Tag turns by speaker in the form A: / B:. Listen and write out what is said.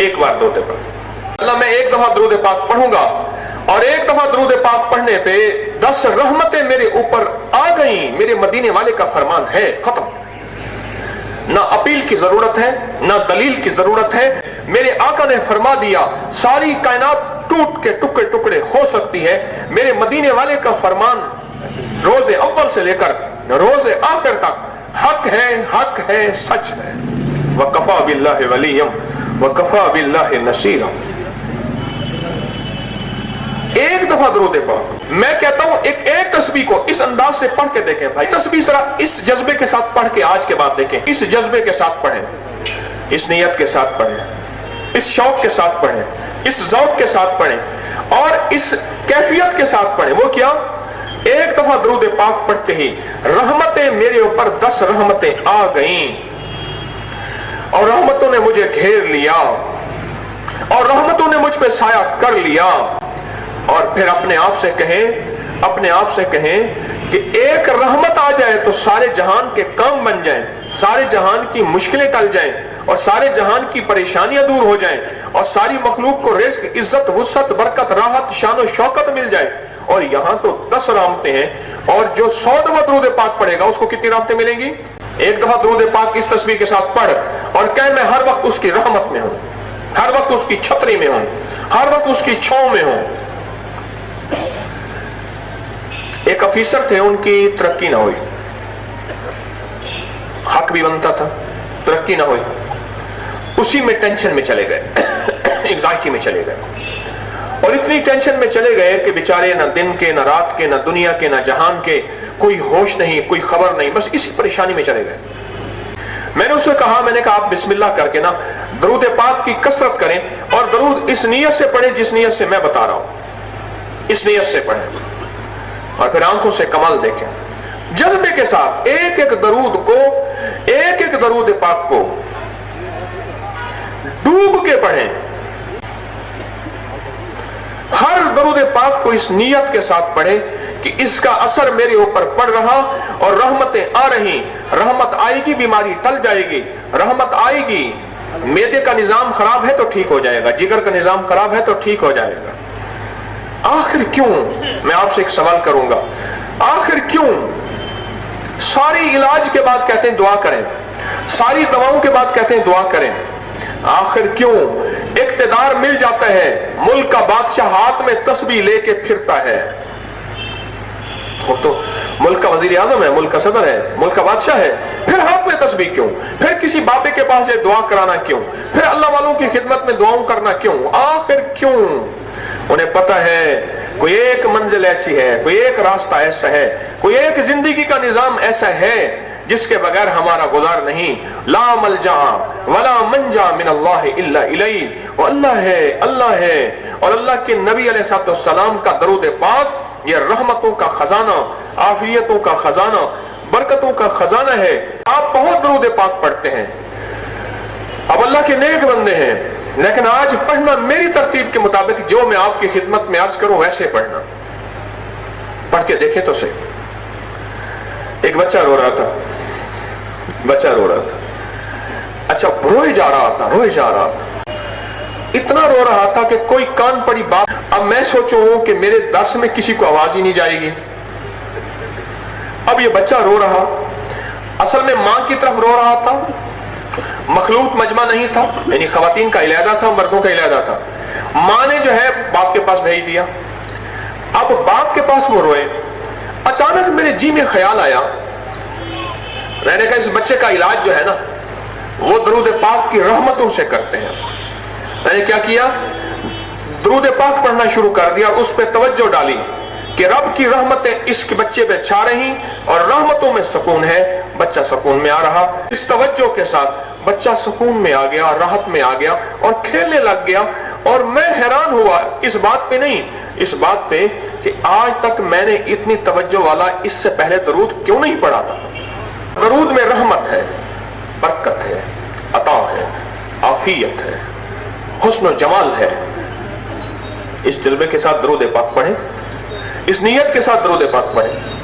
A: एक बार दरूद पाक। अल्लाह मैं एक दफा दरूद पाक पढ़ूंगा और एक दफा दरूद पाक पढ़ने पे 10 रहमतें मेरे ऊपर आ गई, मेरे मदीने वाले का फरमान है, खत्म। ना अपील की जरूरत है, ना दलील की जरूरत है। मेरे आका ने फरमा दिया, सारी कायनात टूट के टुकड़े टुकड़े हो सकती है, मेरे मदीने वाले का फरमान रोजे अव्वल से लेकर रोजे आखिर तक हक है, सच है। वकफा बिल्लाहि वलियम वकफा बिल्लाहि नसीरा। एक दफा दरूद पाक। मैं कहता हूं एक तस्बीह को इस अंदाज से पढ़ के देखें भाई। तस्बीह जरा इस जज्बे के साथ पढ़ के आज के बाद देखें, इस जज्बे के साथ पढ़ें, इस नियत के साथ पढ़ें, इस शौक के साथ पढ़ें, इस ज़ौक़ के साथ पढ़ें और इस कैफियत के साथ पढ़ें। वो क्या? एक दफा दरूद पाक पढ़ते ही रहमतें मेरे ऊपर 10 रहमतें आ गईं और रहमतों ने मुझे घेर लिया और रहमतों ने मुझ पे साया कर लिया। और फिर अपने आप से कहें कि एक रहमत आ जाए तो सारे जहान के काम बन जाएं, सारे जहान की मुश्किलें टल जाएं और सारे जहान की परेशानियां दूर हो जाएं और सारी मखलूक को रिज़्क़, इज्जत, वुसअत, बरकत, राहत, शान और शौकत मिल जाए। और यहां तो 10 रहमतें हैं और जो 100 दफा दरूद पाक पढ़ेगा उसको कितनी रहमतें मिलेंगी? एक दफा दरूद पाक इस तस्बीह के साथ पढ़ और कह मैं हर वक्त उसकी रहमत में हूं, हर वक्त उसकी छतरी में हूं, हर वक्त उसकी छांव में हूं। एक ऑफिसर थे, उनकी तरक्की ना हुई, हक भी बनता था, तरक्की ना हुई, उसी में टेंशन में चले गए, एंग्जाइटी में चले गए और इतनी टेंशन में चले गए कि बेचारे ना दिन के, ना रात के, ना दुनिया के, ना जहान के, कोई होश नहीं, कोई खबर नहीं, बस इसी परेशानी में चले गए। मैंने उससे कहा, मैंने कहा आप बिस्मिल्लाह करके ना दरूद पाक की कसरत करें और दरूद इस नीयत से पढ़ें जिस नीयत से मैं बता रहा हूं, इस नीयत से पढ़ें और फिर आंखों से कमाल देखें, जज्बे के साथ एक एक दरूद को, एक एक दरूद पाक को डूब के पढ़ें। हर दरूद पाक को इस नियत के साथ पढ़ें कि इसका असर मेरे ऊपर पड़ रहा और रहमतें आ रही, रहमत आएगी, बीमारी टल जाएगी, रहमत आएगी। मैदे का निजाम खराब है तो ठीक हो जाएगा, जिगर का निजाम खराब है तो ठीक हो जाएगा। आखिर क्यों, मैं आपसे एक सवाल करूंगा, आखिर क्यों सारी इलाज के बाद कहते हैं दुआ करें, सारी दवाओं के बाद कहते हैं दुआ करें, आखिर क्यों इक्तिदार मिल जाता है, मुल्क का बादशाह हाथ में तस्बीह लेके फिरता है, वो तो मुल्क का वजीर आजम है, मुल्क का सदर है, मुल्क का बादशाह है, फिर हाथ में तस्बीह क्यों, फिर किसी बाबे के पास ये दुआ कराना क्यों, फिर अल्लाह वालों की खिदमत में दुआओं करना क्यों, आखिर क्यों? उन्हें पता है कोई एक मंजिल ऐसी है, कोई एक रास्ता ऐसा है, कोई एक जिंदगी का निजाम ऐसा है जिसके बगैर हमारा गुजार नहीं। ला मलजा वला मंजा मिन अल्लाह इल्ला इलैहि, वो अल्लाह है, अल्लाह है। और अल्लाह के नबी अलैहिस्सलाम का दरूद पाक ये रहमतों का खजाना, आफियतों का खजाना, बरकतों का खजाना है। आप बहुत दरूद पाक पढ़ते हैं, अब अल्लाह के नेक बंदे हैं, लेकिन आज पढ़ना मेरी तरतीब के मुताबिक जो मैं आपकी खिदमत में अर्ज करूं वैसे पढ़ना। पढ़ के देखे तो सही। एक बच्चा रो रहा था, बच्चा रो रहा था, अच्छा रोए जा रहा था, इतना रो रहा था कि कोई कान पड़ी बात। अब मैं सोचूं कि मेरे दर्स में किसी को आवाज ही नहीं जाएगी। अब ये बच्चा रो रहा, असल में मां की तरफ रो रहा था, मखलूत मजमा नहीं था, यानी खवातीन का इलादा था, मर्दों का इलादा था। मां ने जो है बाप के पास भेज दिया। अब बाप के पास वो रोए, अचानक मेरे जी में ख्याल आया, मैंने कहा इस बच्चे का इलाज जो है ना वो दरूद पाक की रहमतों से करते हैं। मैंने क्या किया, दरूद पाक पढ़ना शुरू कर दिया और उस पर तवज्जो डाली कि रब की रहमतें इस बच्चे पे छा रही और रहमतों में सुकून है, बच्चा सुकून में आ रहा। इस तवज्जो के साथ बच्चा सुकून में आ गया, राहत में आ गया और खेलने लग गया। और मैं हैरान हुआ इस बात पे नहीं, इस बात पे कि आज तक मैंने इतनी तवज्जो वाला इससे पहले दरूद क्यों नहीं पढ़ा था। दरूद में रहमत है, बरकत है, अता है, आफियत है, हुस्न और जमाल है। इस जज्बे के साथ दरूद पाक पढ़ें, इस नियत के साथ दरूद पाक पढ़ें।